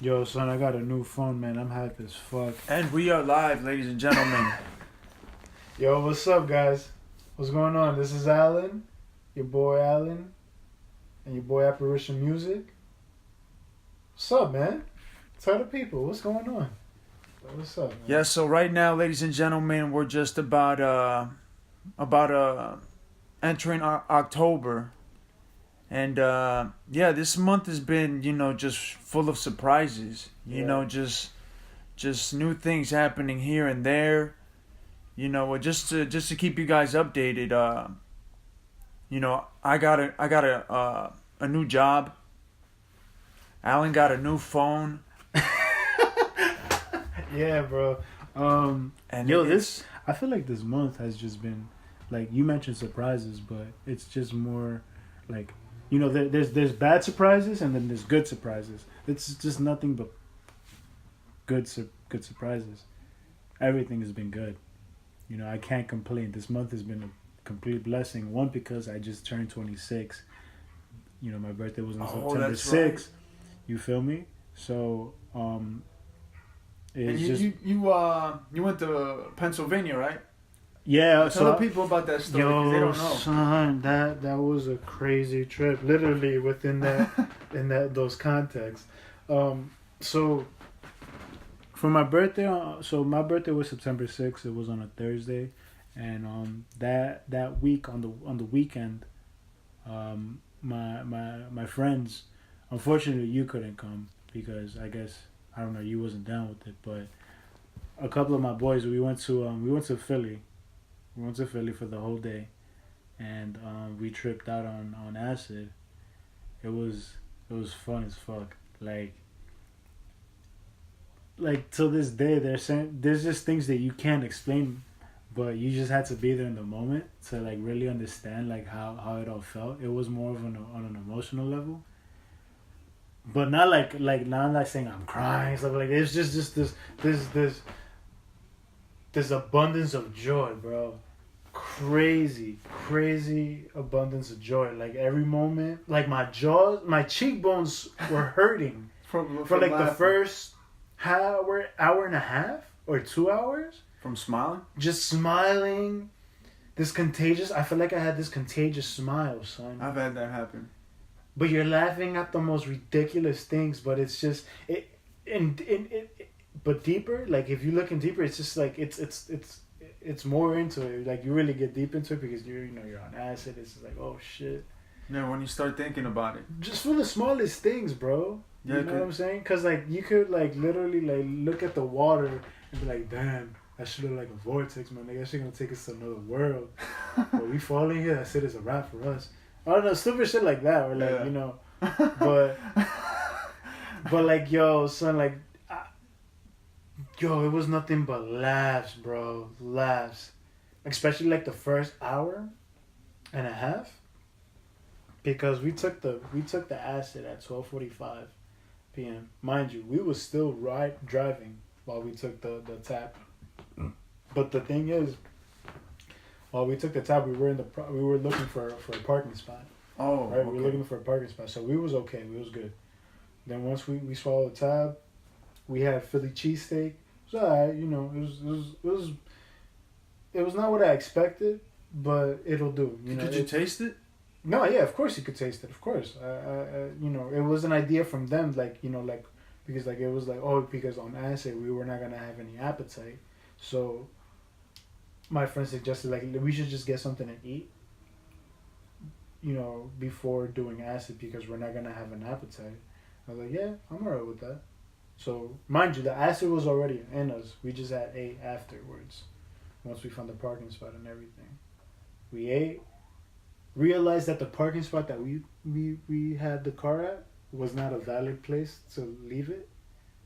Yo, son, I got a new phone, man. I'm hype as fuck. And we are live, ladies and gentlemen. Yo, what's up, guys? What's going on? This is Alan, your boy Alan, and your boy Apparition Music. What's up, man? Tell the people, what's going on? What's up, man? Yeah, so right now, ladies and gentlemen, we're just about entering October. And yeah, this month has been, just full of surprises. You Yeah. know, just new things happening here and there. Just to keep you guys updated. I got a new job. Alan got a new phone. Yeah, bro. And Yo, it's- I feel like this month has just been, like, you mentioned surprises, but it's just more, like, there's bad surprises and then there's good surprises. It's just nothing but good surprises. Everything has been good. I can't complain. This month has been a complete blessing. One, because I just turned 26. My birthday was on September that's 6th. You feel me? So, And it's you, just... you went to Pennsylvania, right? Yeah, Tell the people about that story because they don't know. Son, that was a crazy trip. Literally within those contexts. So for my birthday, my birthday was September 6th. It was on a Thursday, and that week on the weekend, my friends, unfortunately you couldn't come because I guess I don't know, you wasn't down with it, but a couple of my boys, we went to Philly. We went to Philly for the whole day, and we tripped out on acid. It was fun as fuck. Like till this day, there's just things that you can't explain, but you just had to be there in the moment to like really understand like how it all felt. It was more of on an emotional level, but not like not like saying I'm crying stuff like it's just this abundance of joy, bro. Crazy abundance of joy. Like every moment, like my cheekbones were hurting for like laughing. the first hour and a half or 2 hours. From smiling. Just smiling. I feel like I had this contagious smile, son. I've had that happen. But you're laughing at the most ridiculous things, but it's just but deeper, like if you're looking deeper, it's just like it's more into it. Like you really get deep into it because you're on acid. It's just like, oh shit. Yeah, when you start thinking about it. Just for the smallest things, bro. Yeah, you know what I'm saying? Because like you could like literally like look at the water and be like, damn, that shit look like a vortex, man. Like that shit gonna take us to another world. But we falling here, that shit is a wrap for us. I don't know, stupid shit like that, or like but like yo, son, like. Yo, it was nothing but laughs, bro. Laughs. Especially like the first hour and a half. Because we took the acid at 12:45 p.m. Mind you, we was still driving while we took the tap. But the thing is, while we took the tap, we were looking for a parking spot. Oh, right? okay. We were looking for a parking spot. So we was okay. We was good. Then once we swallowed the tab, we had Philly cheesesteak. It was alright, it was not what I expected, but it'll do. Did you taste it? No, yeah, of course you could taste it. Of course, it was an idea from them, because it was like, because on acid we were not gonna have any appetite, so my friend suggested like we should just get something to eat, before doing acid because we're not gonna have an appetite. I was like, yeah, I'm alright with that. So, mind you, the acid was already in us. We just had ate afterwards. Once we found the parking spot and everything. We ate. Realized that the parking spot that we had the car at was not a valid place to leave it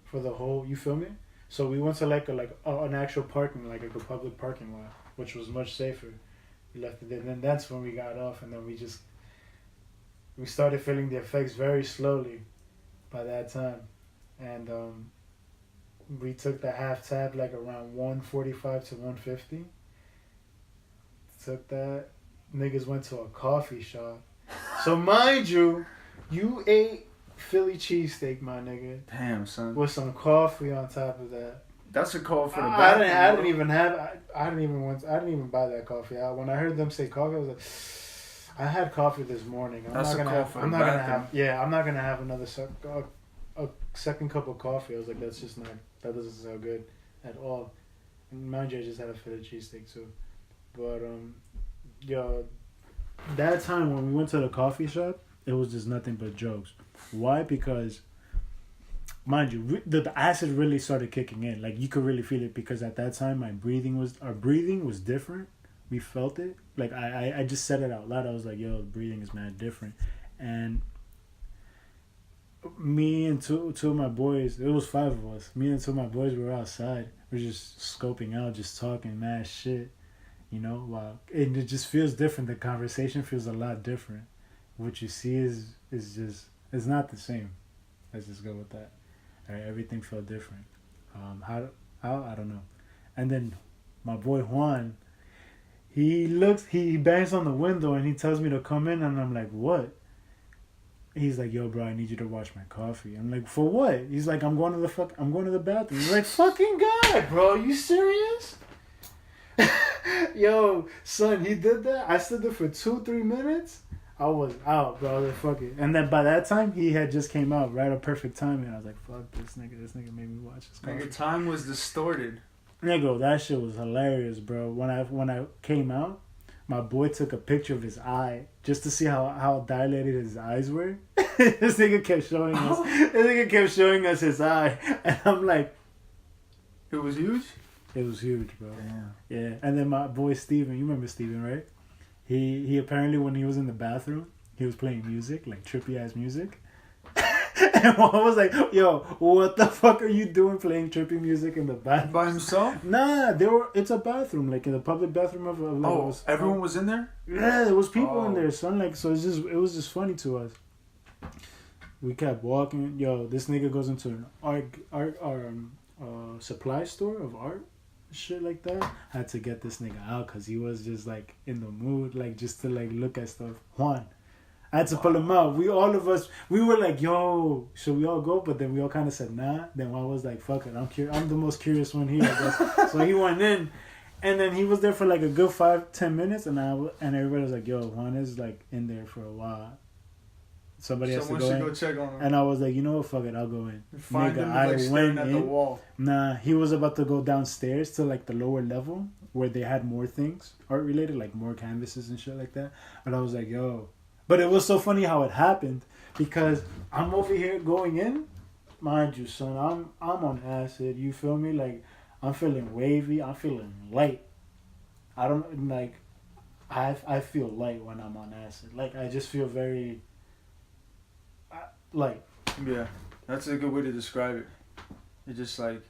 for the whole, you feel me? So we went to an actual parking, like a public parking lot, which was much safer. We left it there. And then that's when we got off, and then we started feeling the effects very slowly by that time. And we took the half tab like around 1:45 to 1:50. Took that. Niggas went to a coffee shop. So mind you, you ate Philly cheesesteak, my nigga, Damn, son. with some coffee on top of that. That's a call for the I bathroom. didn't. I didn't even have. I didn't even buy that coffee. When I heard them say coffee, I was like, I had coffee this morning. That's a call for the I'm not gonna bathroom. have. Yeah, I'm not gonna have another a second cup of coffee. I was like, that's just not. That doesn't sound good at all. And mind you, I just had a Philly cheesesteak too. But yo, that time when we went to the coffee shop, it was just nothing but jokes. Why? Because, mind you, the acid really started kicking in. Like, you could really feel it because at that time our breathing was different. We felt it. Like, I just said it out loud. I was like, yo, breathing is mad different. And me and two of my boys, it was 5 of us. Me and 2 of my boys were outside. We're just scoping out, just talking mad shit. You know, wow. And it just feels different. The conversation feels a lot different. What you see is just, it's not the same. Let's just go with that. All right, everything felt different. How I don't know. And then my boy Juan, he bangs on the window and he tells me to come in, and I'm like, what? He's like, yo, bro, I need you to wash my coffee. I'm like, for what? He's like, I'm going to the bathroom. He's like, fucking God, bro, you serious? Yo, son, he did that. I stood there for 2-3 minutes. I was out, bro. Like, fuck it. And then by that time, he had just came out right at perfect timing. I was like, fuck this nigga. This nigga made me watch his coffee. Nigga, time was distorted. Nigga, that shit was hilarious, bro. When I came out, my boy took a picture of his eye just to see how dilated his eyes were. This nigga kept showing us. This nigga kept showing us his eye, and I'm like, it was huge. It was huge, bro. Damn. Yeah, and then my boy Steven, you remember Steven, right? He apparently, when he was in the bathroom, he was playing music, like trippy ass music. And Juan was like, yo, what the fuck are you doing playing trippy music in the bathroom? By himself? Nah, it's a bathroom, like in the public bathroom of Everyone was in there? Yeah, there was people in there, son. Like, so it was just funny to us. We kept walking. Yo, this nigga goes into an art supply store of art, shit like that. Had to get this nigga out because he was just like in the mood, like just to like look at stuff. Juan, I had to pull him out. We were like, yo, should we all go? But then we all kind of said nah. Then Juan was like, fuck it, I'm the most curious one here, I guess. So he went in, and then he was there for like a good 5-10 minutes, and everybody was like, yo, Juan is like in there for a while. Someone has to go check on him. And I was like, you know what, fuck it, I'll go in. Find Nigga, him like staring at the wall. Nah, he was about to go downstairs to like the lower level where they had more things art related, like more canvases and shit like that. But I was like, yo. But it was so funny how it happened because I'm over here going in, mind you, son. I'm on acid. You feel me? Like, I'm feeling wavy. I'm feeling light. I don't like. I feel light when I'm on acid. Like, I just feel very light. Yeah, that's a good way to describe it. It's just like,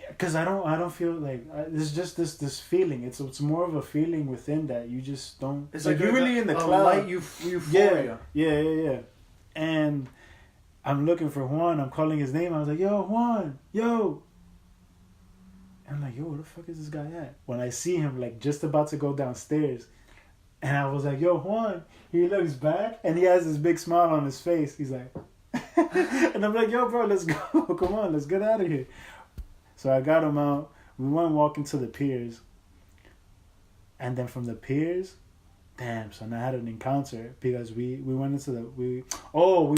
because I don't feel like it's just this feeling. It's more of a feeling within that you just don't. It's like you're really in the cloud. Light euphoria. Yeah. And I'm looking for Juan. I'm calling his name. I was like, yo, Juan, yo. I'm like, yo, where the fuck is this guy at? When I see him, like, just about to go downstairs, and I was like, yo, Juan. He looks back, and he has this big smile on his face. He's like, and I'm like, yo, bro, let's go. Come on, let's get out of here. So I got him out. We went walking to the piers. And then from the piers, damn, son, I had an encounter because we went into we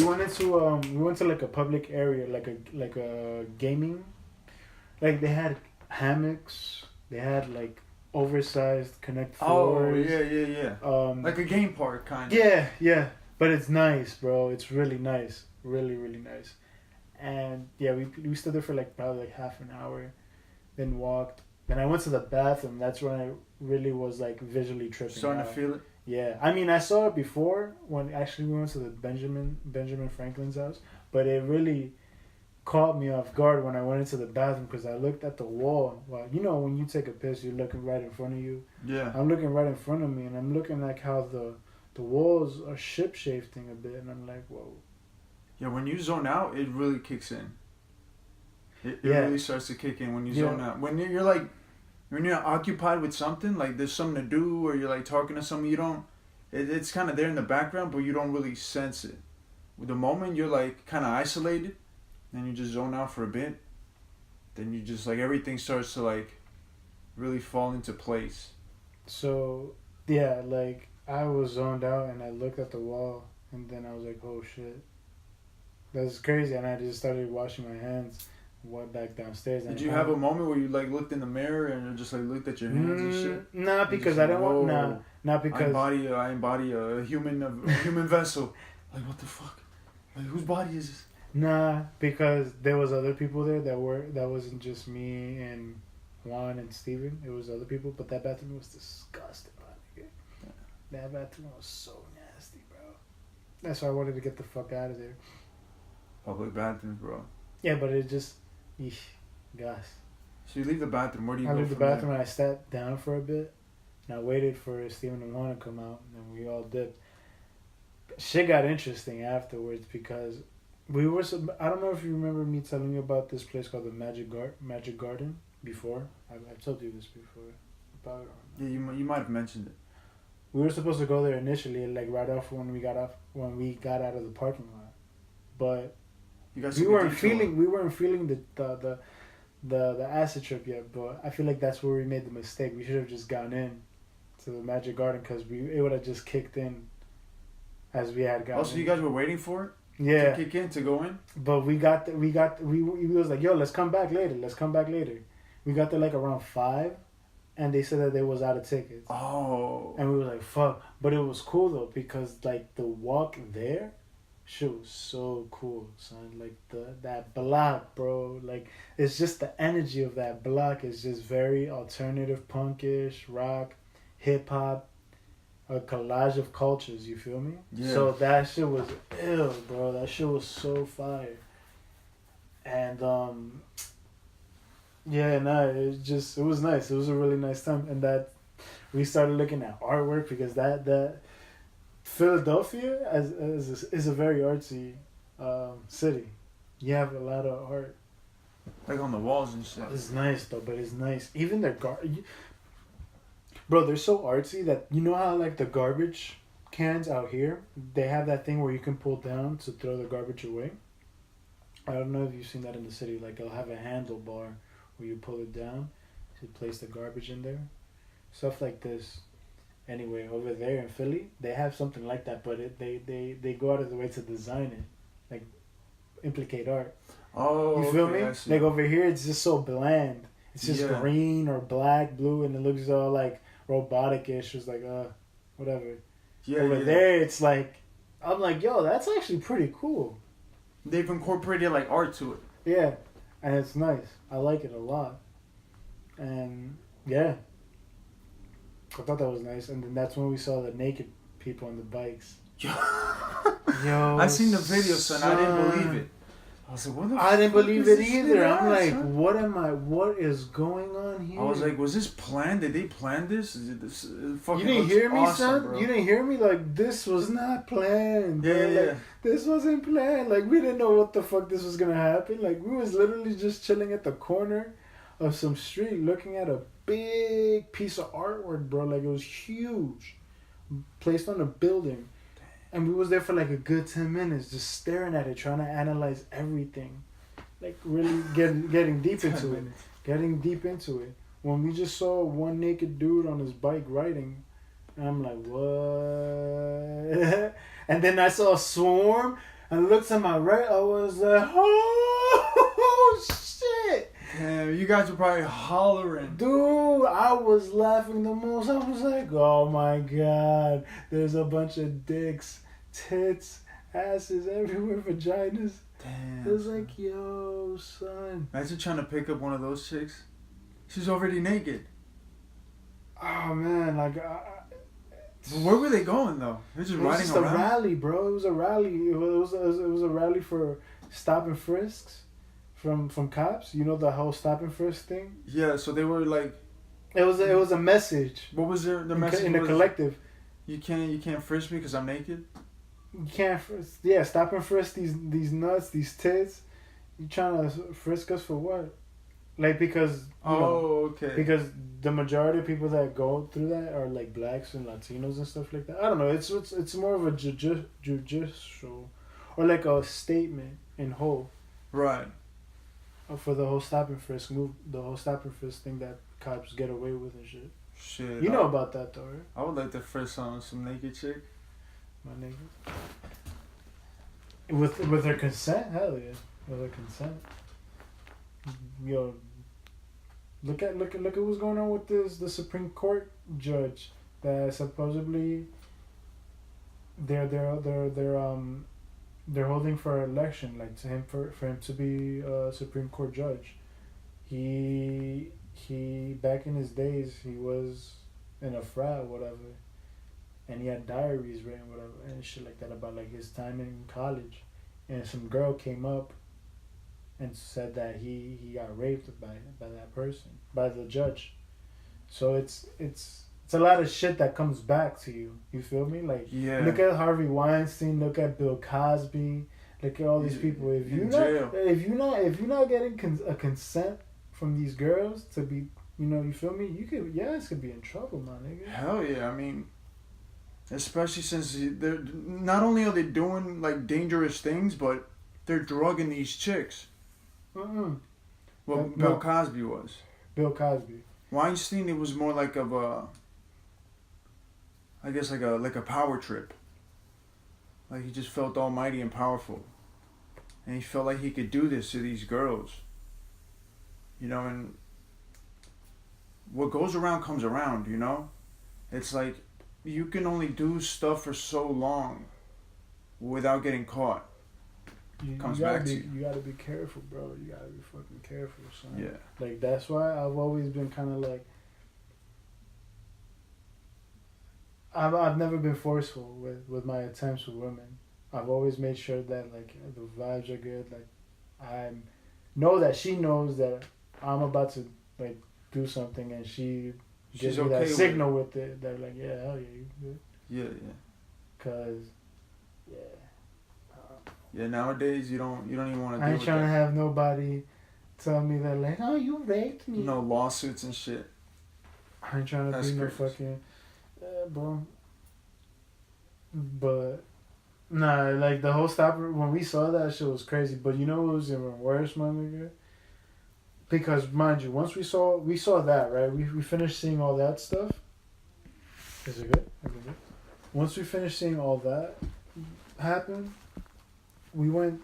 went to like a public area, like a gaming, like they had hammocks, they had like oversized connect floors. Oh yeah. Like a game park kind of. Yeah, but it's nice, bro. It's really nice, really nice. And yeah, we stood there for like probably like half an hour, then walked. Then I went to the bathroom. That's when I really was like visually tripping. Starting to feel it. Yeah, I mean I saw it before when actually we went to the Benjamin Franklin's house, but it really caught me off guard when I went into the bathroom because I looked at the wall. Well, you know when you take a piss, you're looking right in front of you. Yeah. I'm looking right in front of me, and I'm looking like how the walls are shifting a bit, and I'm like, whoa. Yeah, when you zone out, it really kicks in. It really starts to kick in when you zone out. When you're like, when you're occupied with something, like there's something to do, or you're like talking to someone, you don't. It's kind of there in the background, but you don't really sense it. the moment you're like kind of isolated, and you just zone out for a bit, then you just like everything starts to like really fall into place. So yeah, like I was zoned out and I looked at the wall and then I was like, oh shit, that's crazy, and I just started washing my hands. Went back downstairs. Did you have a moment where you like looked in the mirror and just like looked at your hands and shit? Nah, because I don't want. Not because I embody a human vessel. Like what the fuck? Like whose body is this? Nah, because there was other people there that wasn't just me and Juan and Steven. It was other people, but that bathroom was disgusting, man. That bathroom was so nasty, bro. That's why I wanted to get the fuck out of there. Public bathrooms, bro. Yeah, but it just, gosh. So you leave the bathroom. Where do you go? I leave the bathroom and I sat down for a bit, and I waited for Steven and Juan to come out, and then we all dipped. Shit got interesting afterwards because we were. I don't know if you remember me telling you about this place called the Magic Garden before. I've told you this before. About yeah, you might have mentioned it. We were supposed to go there initially, like right off when we got out of the parking lot, but we weren't feeling the acid trip yet. But I feel like that's where we made the mistake. We should have just gone in to the Magic Garden because it would have just kicked in as we had gotten. Also, you guys were waiting for it. Yeah. To kick in, to go in. But we was like, yo, let's come back later. We got there like around 5, and they said that they was out of tickets. Oh. And we were like, fuck. But it was cool though because like the walk there, shit was so cool, son. Like that block, bro. Like it's just the energy of that block is just very alternative, punkish, rock, hip hop. A collage of cultures, you feel me? Yeah. So that shit was ill, bro. That shit was so fire. And it was nice. It was a really nice time. And that we started looking at artwork because that Philadelphia is a very artsy city. You have a lot of art. Like on the walls and shit. It's nice though, but it's nice. Even their bro, they're so artsy that you know how like the garbage cans out here, they have that thing where you can pull down to throw the garbage away. I don't know if you've seen that in the city. Like they'll have a handlebar where you pull it down to place the garbage in there. Stuff like this. Anyway, over there in Philly, they have something like that, but they go out of the way to design it, like implicate art. Oh, you feel me? Like over here, it's just so bland. It's just green or black, blue, and it looks all like robotic-ish. It's like, whatever. Yeah, over there, it's like, I'm like, yo, that's actually pretty cool. They've incorporated like art to it. Yeah, and it's nice. I like it a lot. And yeah, I thought that was nice. And then that's when we saw the naked people on the bikes. Yo, I seen the video, son. I didn't believe it. I was like, what the I didn't believe it either. I'm like, what is going on here? I was like, was this planned? Did they plan this? This fucking you didn't hear me, awesome, son? bro. You didn't hear me? Like, this was not planned. Yeah, bro. yeah. This wasn't planned. Like, we didn't know what the fuck this was going to happen. Like, we was literally just chilling at the corner of some street looking at a big piece of artwork, bro. Like, it was huge. Placed on a building. And we was there for like a good 10 minutes just staring at it, trying to analyze everything. Like really getting deep into it. Getting deep into it. When we just saw one naked dude on his bike riding, and I'm like, what? And then I saw a swarm, and looked to my right, I was like, oh, shit. Damn, you guys were probably hollering. Dude, I was laughing the most. I was like, oh my God. There's a bunch of dicks, tits, asses everywhere, vaginas. Damn. It was like, yo, son. Imagine trying to pick up one of those chicks. She's already naked. Oh, man. Like, where were they going, though? They're just riding around? It was just a rally, bro. It was a rally. It was a rally for stop and frisks. From cops, you know the whole stop and frisk thing. Yeah, so they were like. It was a message. What was the message in the collective? You can't frisk me because I'm naked. You can't frisk. Yeah, stop and frisk these nuts, these tits. You trying to frisk us for what? Like because. Okay. Because the majority of people that go through that are like blacks and Latinos and stuff like that. I don't know. It's more of a judicial. or like a statement in whole. Right. For the whole stop and frisk move, the whole stop and frisk thing that cops get away with and shit. Shit. You know about that though, right? I would like to frisk some naked chick. My nigga. With her consent, hell yeah. With her consent. Yo, look at what's going on with the Supreme Court judge that supposedly they're holding for election, like to him for him to be a Supreme Court judge. He back in his days he was in a frat or whatever, and he had diaries written whatever and shit like that about like his time in college, and some girl came up and said that he got raped by that person, by the judge. So it's a lot of shit that comes back to you. You feel me? Like, yeah. Look at Harvey Weinstein. Look at Bill Cosby. Look at all these people. If you're not getting a consent from these girls to be, you feel me? Your ass could be in trouble, my nigga. Hell yeah! I mean, especially since they're not only are they doing like dangerous things, but they're drugging these chicks. Well, Bill Cosby was. Bill Cosby. Weinstein, it was more like of a, I guess like a power trip. Like he just felt almighty and powerful, and he felt like he could do this to these girls. And what goes around comes around. It's like you can only do stuff for so long without getting caught. You gotta be careful, bro. You gotta be fucking careful, son. Yeah. Like, that's why I've always been kind of like, I've never been forceful with my attempts with women. I've always made sure that like the vibes are good. Like, I know that she knows that I'm about to like do something, and she gives me that signal with it. That like, yeah, hell yeah, you good. Yeah. Cause, yeah. Yeah, nowadays you don't even want to. I ain't trying to have nobody tell me that like, oh, you raped me. No lawsuits and shit. I ain't trying to be no fucking, bro. But nah, like the whole stopper when we saw that shit was crazy. But you know what was even worse, my nigga? Because mind you, once we saw that, right? We finished seeing all that stuff. Is it good? Once we finished seeing all that happen. We went,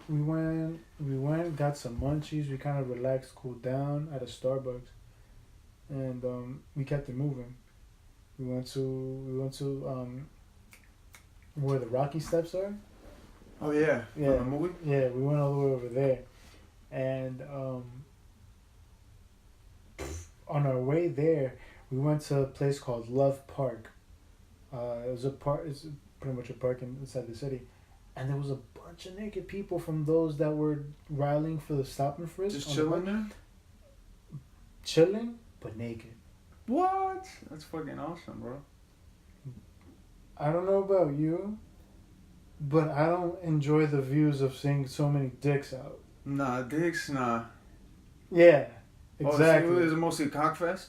got some munchies. We kind of relaxed, cooled down at a Starbucks, and we kept it moving. We went to where the Rocky Steps are. Oh yeah. Yeah. From the movie? Yeah, we went all the way over there, and on our way there, we went to a place called Love Park. It was a park. It's pretty much a park inside the city. And there was a bunch of naked people from those that were rallying for the stop and frisk. Just chilling there? Chilling, but naked. What? That's fucking awesome, bro. I don't know about you, but I don't enjoy the views of seeing so many dicks out. Nah, dicks, nah. Yeah, exactly. Oh, so it was mostly cockfest?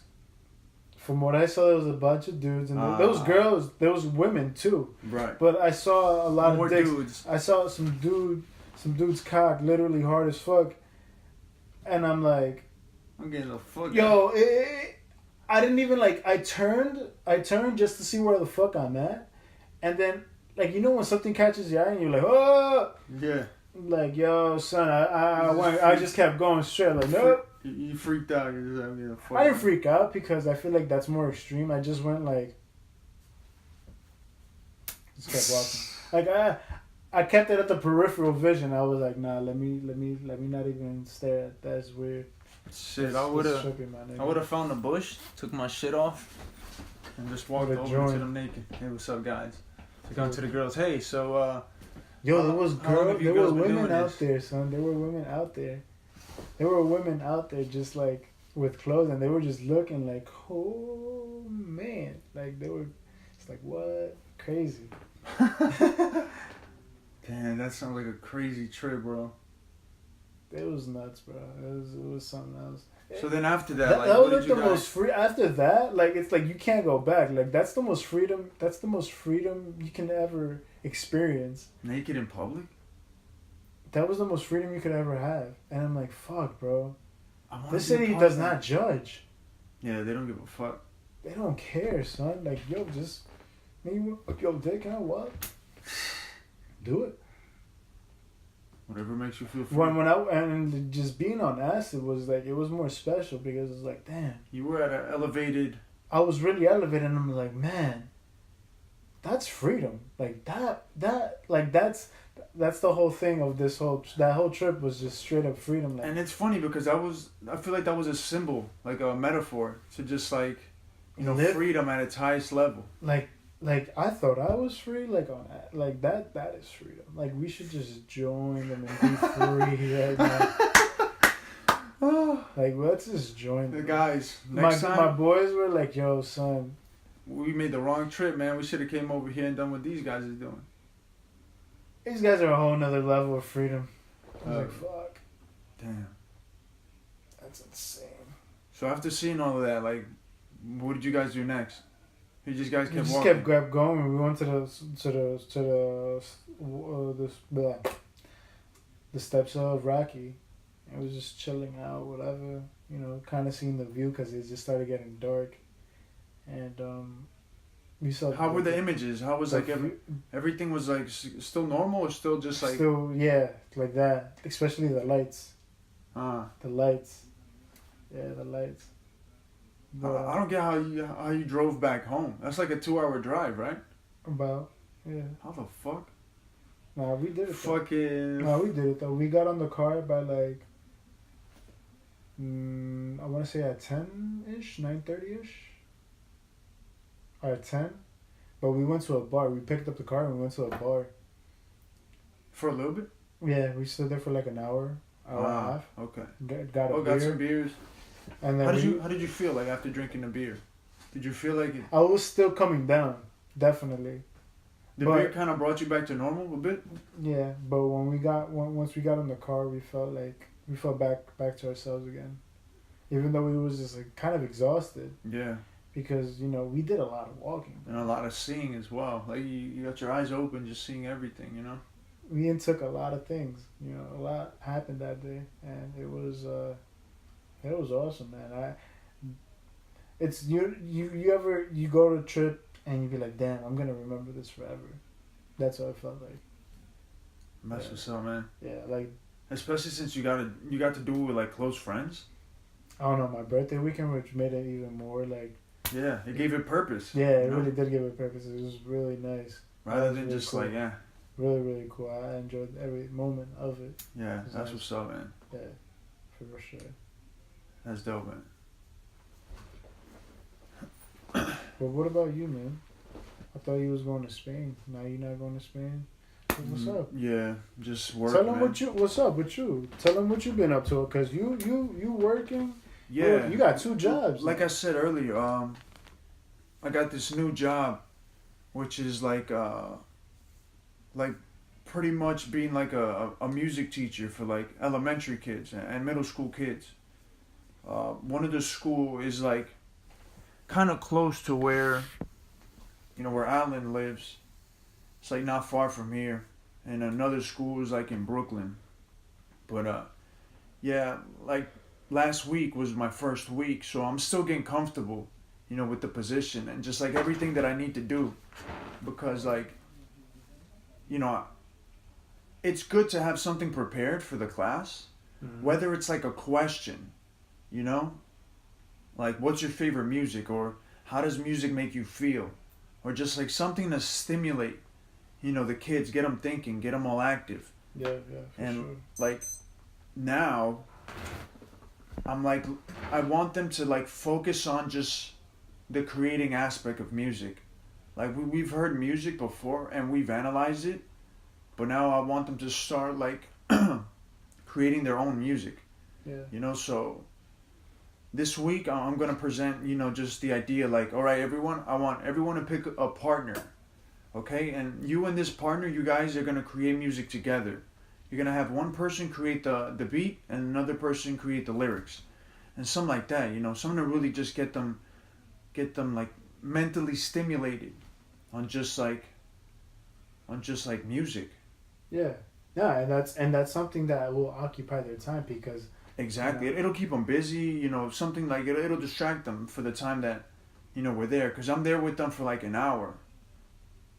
From what I saw, there was a bunch of dudes, and there was girls, there was women too. Right. But I saw a lot more of dicks. Dudes. I saw some dude's cock literally hard as fuck, and I'm like, I'm getting the fuck. Yo, I didn't even like. I turned just to see where the fuck I'm at, and then like when something catches your eye and you're like, oh. Yeah. Like, yo, son, I just kept going straight. Like, nope. You freaked out. You're just having a fuck. I didn't freak out because I feel like that's more extreme. I just went like, just kept walking. Like I kept it at the peripheral vision. I was like, nah, let me not even stare at that. That's weird. Shit, I would have found a bush, took my shit off, and just walked over to them naked. Hey, what's up, guys? Gone to the girls. Hey, so yo, there were women out there, son. There were women out there. There were women out there just like with clothes, and they were just looking like, oh man, like they were. It's like, what? Crazy. Damn, that sounds like a crazy trip, bro. It was nuts, bro. It was something else. So then after that, like, that what was did like you the guys... most free. After that, like it's like you can't go back. Like that's the most freedom. That's the most freedom you can ever experience. Naked in public? that was the most freedom you could ever have. And I'm like, fuck, bro. I wanna This be a city part does of that. not judge. Yeah, they don't give a fuck. They don't care, son. Like, yo, just yo, dick, can I what? Do it. Whatever makes you feel free. When I and just being on acid was like, it was more special because it's like, damn, You were at an elevated. I was really elevated, and I'm like, man, that's freedom. Like that's the whole thing of that whole trip was just straight up freedom. Like, And it's funny because I feel like that was a symbol, like a metaphor to just like, Live- freedom at its highest level. like I thought I was free. Like that is freedom. Like, we should just join them and be free right now. Like, let's just join The them. guys, My next time boys were like, yo, son, we made the wrong trip, man. We should have came over here and done what these guys is doing. these guys are a whole nother level of freedom. I was Oh. like, fuck, Damn. that's insane. So after seeing all of that, like, what did you guys do next? You just guys We kept just walking. kept going. We went to the steps of Rocky. It was just chilling out, whatever. Kind of seeing the view because it just started getting dark, and we saw. How were the images? How was the like everything was like still normal or still just like still, yeah, like that. Especially the lights. The lights. Yeah, the lights. I don't get how you drove back home. That's like a 2-hour drive, right? About, yeah. How the fuck? Nah, we did it. Fucking. No, we did it though. We got on the car by like, I want to say at 10-ish, 9:30-ish. Or at 10. But we went to a bar. We picked up the car and we went to a bar. For a little bit? Yeah, we stood there for like an hour and a half. Okay. Got a beer. Got some beers. And then How did you feel like after drinking the beer? Did you feel like I was still coming down, definitely. the But- beer kind of brought you back to normal a bit? Yeah, but once we got in the car, we felt back to ourselves again. Even though we was just like kind of exhausted Yeah. because we did a lot of walking. And a lot of seeing as well. Like you got your eyes open, just seeing everything, We took a lot of things. A lot happened that day, and it was awesome, man. It's you go to a trip and you be like, damn, I'm gonna remember this forever. That's what I felt like. That's Yeah. what's up, man. Yeah, like Especially since you got to do it with like close friends. I don't know, my birthday weekend, which made it even more like. Yeah, it gave it purpose. Yeah, it you know? really did give it purpose. It was really nice. Rather That was than really just cool. like Really, really cool. I enjoyed every moment of it. yeah, It's that's nice. what's up, man. Yeah, for sure. That's dope, man. But what about you, man? I thought you was going to Spain. Now you're not going to Spain. What's up? Yeah, just work. Tell them man. what's up with you. Tell them what you've been up to, cause you working. Yeah, you got 2 jobs. Like now. I said earlier, I got this new job, which is like pretty much being like a music teacher for like elementary kids and middle school kids. One of the school is like kind of close to where Alan lives. It's like not far from here, and another school is like in Brooklyn. But yeah, like last week was my first week, so I'm still getting comfortable, with the position and just like everything that I need to do, because like, it's good to have something prepared for the class, Mhm. whether it's like a question, like what's your favorite music, or how does music make you feel, or just like something to stimulate, the kids, get them thinking, get them all active. Yeah, for And sure. like now I'm like, I want them to like focus on just the creating aspect of music. Like we've heard music before and we've analyzed it, but now I want them to start like creating their own music. Yeah. So this week I'm going to present, just the idea like, all right, everyone, I want everyone to pick a partner. Okay? And you and this partner, you guys are going to create music together. You're going to have one person create the beat and another person create the lyrics. And something like that, something to really just get them like mentally stimulated on just like music. Yeah. Yeah, and that's something that will occupy their time because Exactly. you know, It'll keep them busy, something like it'll distract them for the time that, we're there. Because I'm there with them for like an hour.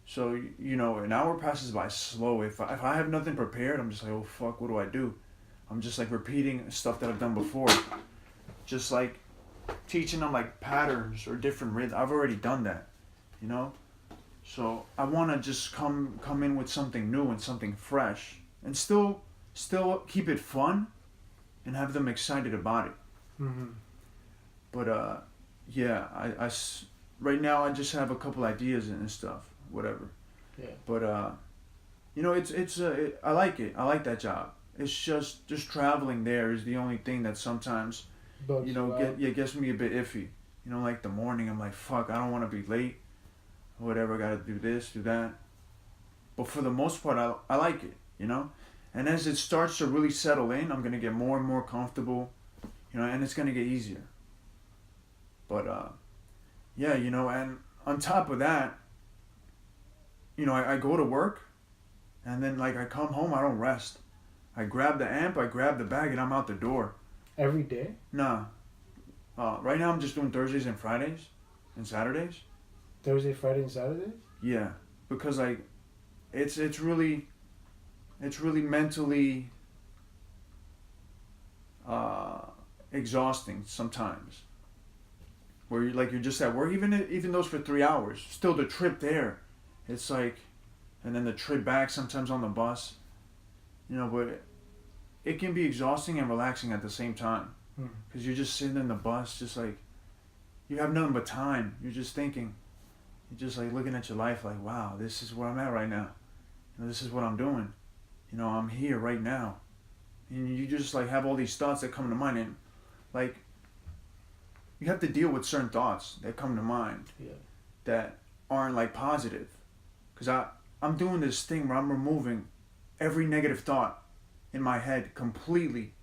So, an hour passes by slow. If I have nothing prepared, I'm just like, oh, fuck, what do I do? I'm just like repeating stuff that I've done before. Just like teaching them like patterns or different rhythms. I've already done that, you know? So I want to just come in with something new and something fresh and still keep it fun and have them excited about it. mm-hmm. But yeah, right now I just have a couple ideas and stuff, whatever. Yeah. But I like it. I like that job. It's just traveling there is the only thing that sometimes Bugs you out. gets me a bit iffy. Like the morning I'm like, fuck, I don't want to be late. Whatever, I gotta do this, do that. But for the most part, I like it. And as it starts to really settle in, I'm gonna get more and more comfortable. And it's gonna get easier. But yeah, and on top of that, I go to work, and then like I come home, I don't rest. I grab the amp, I grab the bag, and I'm out the door. Every day? Nah. Right now I'm just doing Thursdays and Fridays, and Saturdays. Thursday, Friday, and Saturday? Yeah, because like, it's really mentally exhausting sometimes. Where you're just at work, even those for 3 hours. Still the trip there, it's like, and then the trip back sometimes on the bus. But it can be exhausting and relaxing at the same time. Because you're just sitting in the bus, just like, you have nothing but time. You're just thinking. You're just like looking at your life like, wow, this is where I'm at right now. This is what I'm doing. I'm here right now. And you just like have all these thoughts that come to mind. And like, you have to deal with certain thoughts that come to mind. Yeah. That aren't like positive. Because I'm doing this thing where I'm removing every negative thought in my head completely.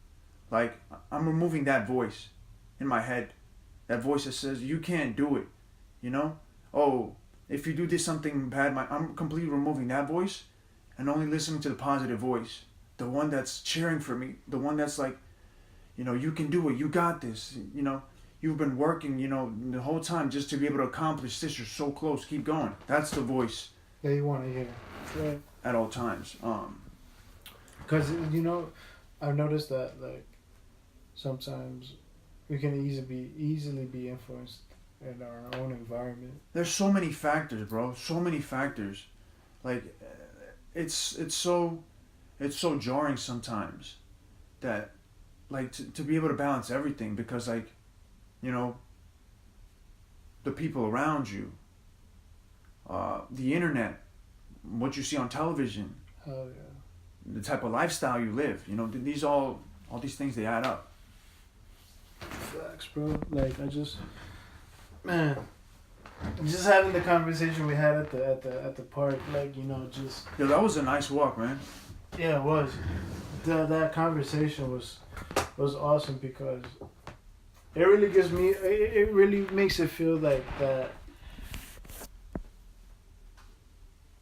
Like, I'm removing that voice in my head. That voice that says, you can't do it. Oh, if you do this something bad, I'm completely removing that voice and only listening to the positive voice. The one that's cheering for me. The one that's like, you can do it. You got this. You've been working, the whole time just to be able to accomplish this. You're so close. Keep going. That's the voice. That you want to hear. Right. At all times. Because, I've noticed that, like, sometimes we can easily be influenced in our own environment. There's so many factors, bro. So many factors. Like, it's so jarring sometimes that, like, to be able to balance everything because, like, the people around you, the internet, what you see on television, Hell yeah. the type of lifestyle you live, these all these things, they add up. Facts, bro. Like, just having the conversation we had at the park, like, just. Yeah, that was a nice walk, man. Yeah, it was. That conversation was awesome because it really gives me. It really makes it feel like that.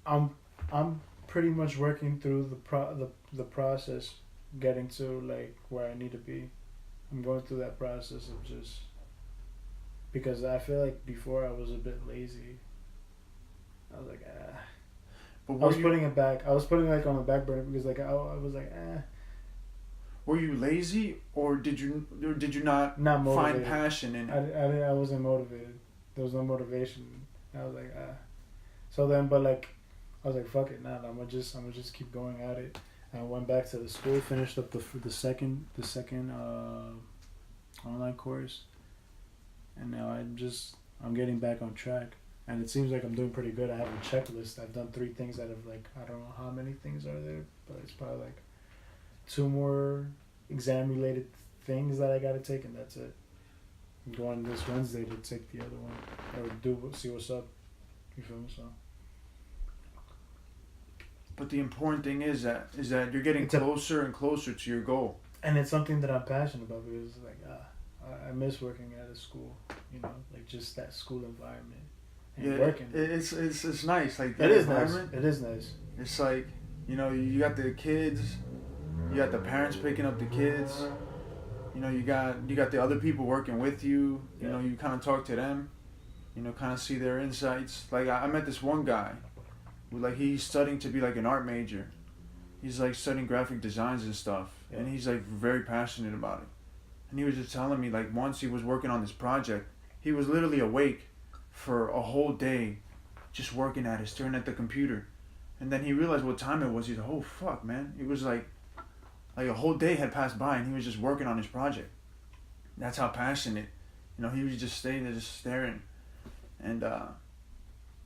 I'm pretty much working through the process, getting to like where I need to be. I'm going through that process of just because I feel like before I was a bit lazy. I was like, ah. But I was putting it back. I was putting it like on the back burner because like I was like, eh. Were you lazy or did you not find passion in it? I wasn't motivated. There was no motivation. I was like, ah. So then, but like, I was like, fuck it, nah. I'm gonna just keep going at it. And I went back to the school, finished up the second online course, and now I'm getting back on track. And it seems like I'm doing pretty good. I have a checklist. I've done 3 things out of like, I don't know how many things are there, but it's probably like 2 more exam related things that I gotta take, and that's it. I'm going this Wednesday to take the other one or see what's up. You feel me? So. But the important thing is that you're getting closer and closer to your goal. And it's something that I'm passionate about because like I miss working at a school. Like just that school environment. And working. It's nice. Like it is nice. It is nice. It's like You know, you got the kids, you got the parents picking up the kids. You know, you got the other people working with you. You know, you kind of talk to them. You know, kind of see their insights. Like I met this one guy, who like he's studying to be like an art major. He's like studying graphic designs and stuff, and he's like very passionate about it. And he was just telling me like once he was working on this project, he was literally awake for a whole day, just working at it, staring at the computer, and then he realized what time it was. He's like, oh fuck, man! It was like a whole day had passed by, and he was just working on his project. That's how passionate, you know. He was just staying there, just staring, and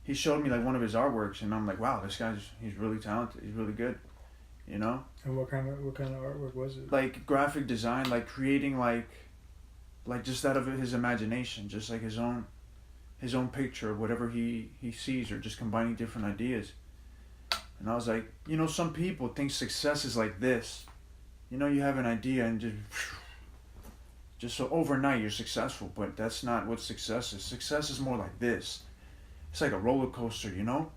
he showed me like one of his artworks, and I'm like, wow, this he's really talented. He's really good, you know. And what kind of artwork was it? Like graphic design, like creating like just out of his imagination, just like his own picture of whatever he sees, or just combining different ideas. And I was like, you know, some people think success is like this. You know, you have an idea and just so overnight you're successful, but that's not what success is. Success is more like this. It's like a roller coaster, you know?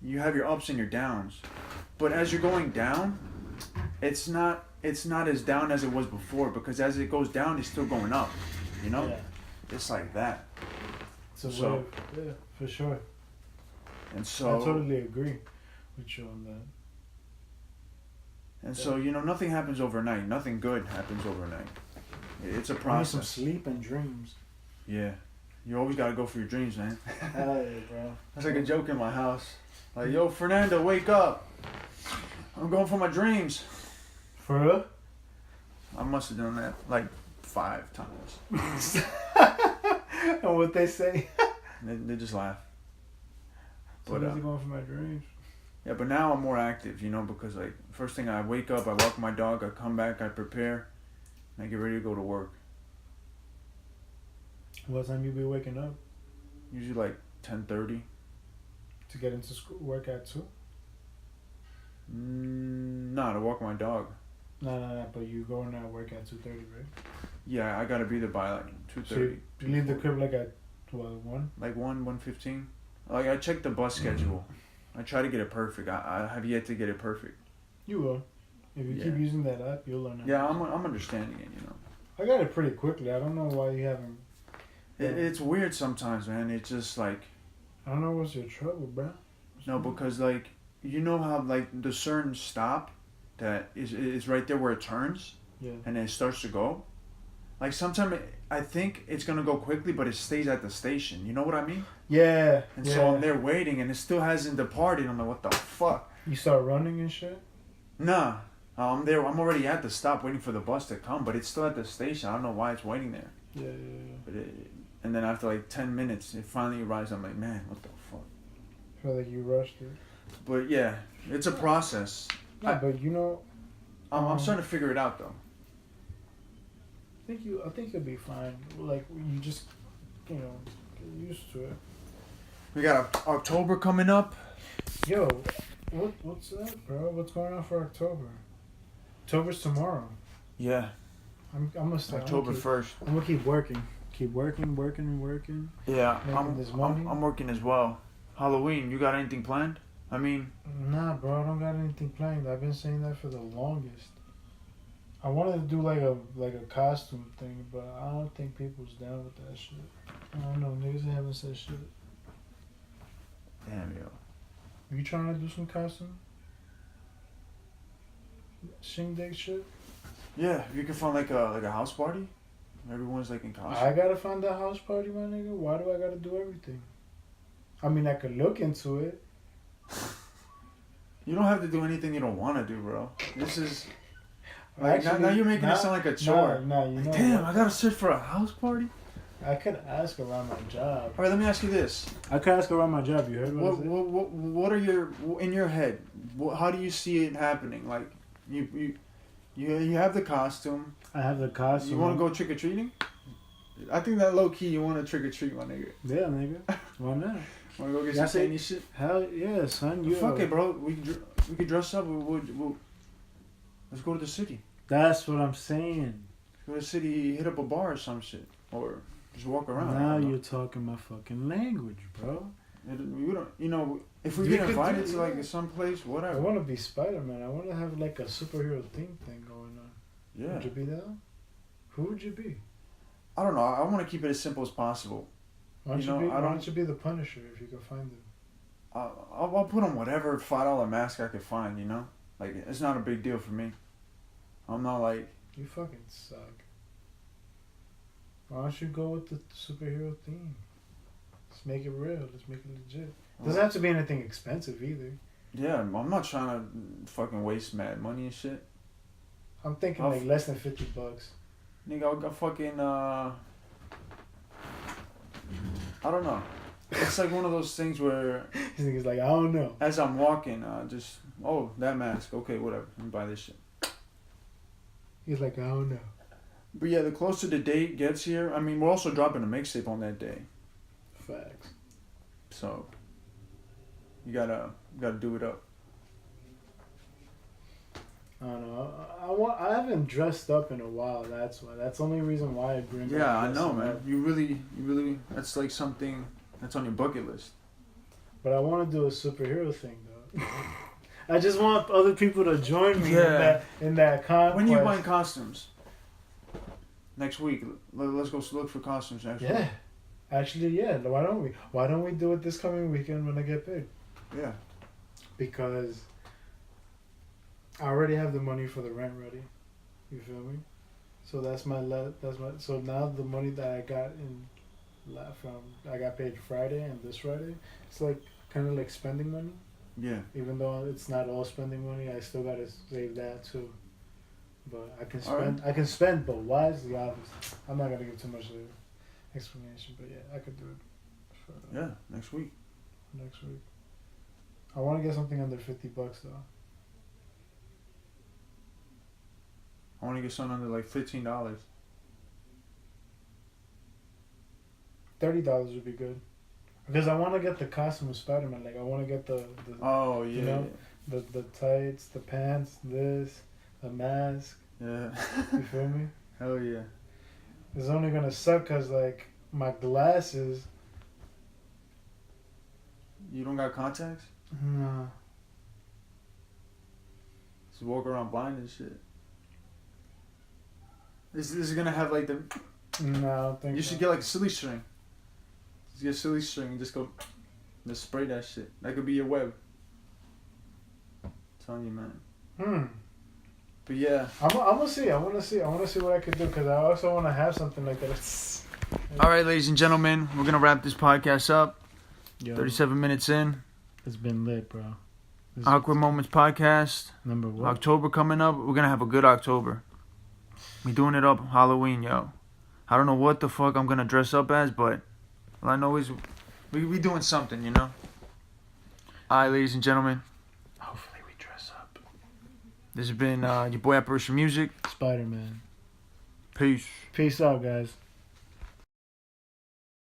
You have your ups and your downs. But as you're going down, it's not as down as it was before, because as it goes down, it's still going up, you know? Yeah. It's like that. It's a So- wave. Yeah, for sure. And so I totally agree with you on that. And so, you know, nothing happens overnight. Nothing good happens overnight. It's a You need some process. sleep and dreams. Yeah. You always got to go for your dreams, man. Hell yeah, bro. That's like a joke in my house. Like, yo, Fernando, wake up. I'm going for my dreams. For real? I must have done that like 5 times. And what they say? They just laugh. So But, busy going for my dreams. Yeah, but now I'm more active, you know, because like first thing I wake up, I walk my dog, I come back, I prepare, and I get ready to go to work. What time you be waking up Usually like 10:30. to get into school, work at 2? Nah, to walk my dog. No. But you going to work at 2:30, right? Yeah, I gotta be there by like 2:30. So you leave the crib like at 1? Like 1:15. Like I check the bus schedule. I try to get it perfect. I have yet to get it perfect. You will. If you keep Yeah. using that app, you'll learn it. Yeah, I'm understanding it. You know, I got it pretty quickly. I don't know why you haven't. it's weird sometimes, man. It's just like I don't know what's your trouble, bro. no, because like you know how like the certain stop that is right there where it turns Yeah. and then it starts to go. Like sometimes I think it's gonna go quickly, but it stays at the station. You know what I mean? Yeah. And yeah. so I'm there waiting, and it still hasn't departed. I'm like, what the fuck? You start running and shit. Nah, I'm there. I'm already at the stop waiting for the bus to come, but it's still at the station. I don't know why it's waiting there. Yeah. But and then after like 10 minutes, it finally arrives. I'm like, man, what the fuck? I feel like you rushed it. But yeah, it's a process. Yeah, but you know, I'm starting to figure it out though. I think you'll be fine. Like you just, get used to it. We got October coming up. Yo, what's that, bro? What's going on for October? October's tomorrow. Yeah, I'm gonna start. October 1st. I'm gonna keep working. Keep working. Yeah, Making this money. I'm working as well. Halloween, you got anything planned? I mean, Nah, bro, I don't got anything planned. I've been saying that for the longest. I wanted to do like a costume thing, but I don't think people's down with that shit. I don't know, niggas haven't said shit. damn yo. You trying to do some costume? Shindig shit? Yeah, if you can find like a house party, everyone's like in costume. I gotta find a house party, my nigga. Why do I gotta do everything? I mean, I could look into it. You don't have to do anything you don't want to do, bro. This is like Actually, now you're making it sound like a chore. Nah, you know Damn, what? I gotta search for a house party. I could ask around my job. All right, let me ask you this: I could ask around my job. You heard what I said? what are your in your head? How do you see it happening? Like you have the costume. I have the costume. You want to go trick or treating? I think that low key you want to trick or treat, my nigga. Yeah, nigga. Why not? Want to go get That's some it. candy shit? Hell yeah, son. You Fuck it, bro. We could dress up. We'll let's go to the city. That's what I'm saying. Go to the city, hit up a bar or some shit, or just walk around. I Now don't know. you're talking my fucking language, bro. We don't, you know, if we We get could invited do- to like some place, I whatever. want to be Spider-Man. I want to have like a superhero theme thing going on. Yeah. Would you be that? Who would you be? I don't know. I want to keep it as simple as possible. Why don't You know, you, be? I Why don't- don't you be the Punisher if you could find him? I'll put on whatever $5 mask I could find. You know, like it's not a big deal for me. I'm not like. You fucking suck. Why don't you go with the superhero theme? Let's make it real. Let's make it legit. Doesn't have to be anything expensive either. Yeah, I'm not trying to fucking waste mad money and shit. I'm thinking I'll like less than $50. Nigga, I'll fucking I don't know. It's like one of those things where This nigga's like, I don't know. as I'm walking, just that mask, okay, whatever. Let me buy this shit. He's like, I don't know. But yeah, the closer the date gets here, I mean, we're also dropping a mixtape on that day, Facts. so you gotta do it up. I don't know. I haven't dressed up in a while. That's why. That's the only reason why I bring. Yeah, up I know, dressing man. up. You really, that's like something that's on your bucket list. But I want to do a superhero thing though. I just want other people to join me Yeah. in that conquest. When you buying costumes? Next week. Let's go look for costumes next week. Yeah. Actually, yeah. Why don't we? Why don't we do it this coming weekend when I get paid? Yeah. Because I already have the money for the rent ready. You feel me? So that's my so now the money that I got I got paid Friday and this Friday, it's like kind of like spending money. Yeah. Even though it's not all spending money, I still gotta save that too. But I can All right. spend. I can spend, but wisely, obviously. I'm not gonna give too much of an explanation, but yeah, I could do it for Yeah. Next week. next week. I want to get something under $50 though. I want to get something under like $15. $30 would be good. Because I want to get the costume of Spider-Man. Like I want to get the Oh yeah. You know? the tights, the pants, the mask. Yeah. You feel me? Hell yeah. It's only gonna suck because like my glasses. You don't got contacts? Nah. Just walk around blind and shit. This is gonna have like the. No, I don't think You so. should get like a silly string. Just get a silly string and just go. Just spray that shit. That could be your web. I'm telling you, man. But yeah. I'm gonna see. I want to see what I could do because I also want to have something like that. All right, ladies and gentlemen, we're gonna wrap this podcast up. Yo, 37 minutes in. It's been lit, bro. This Awkward Moments podcast. number one. October coming up. We're gonna have a good October. We doing it up Halloween, yo. I don't know what the fuck I'm gonna dress up as, but all I know is we doing something, you know. All right, ladies and gentlemen. Hopefully we dress up. This has been your boy Apparition Music. Spider-Man. Peace. Peace out, guys.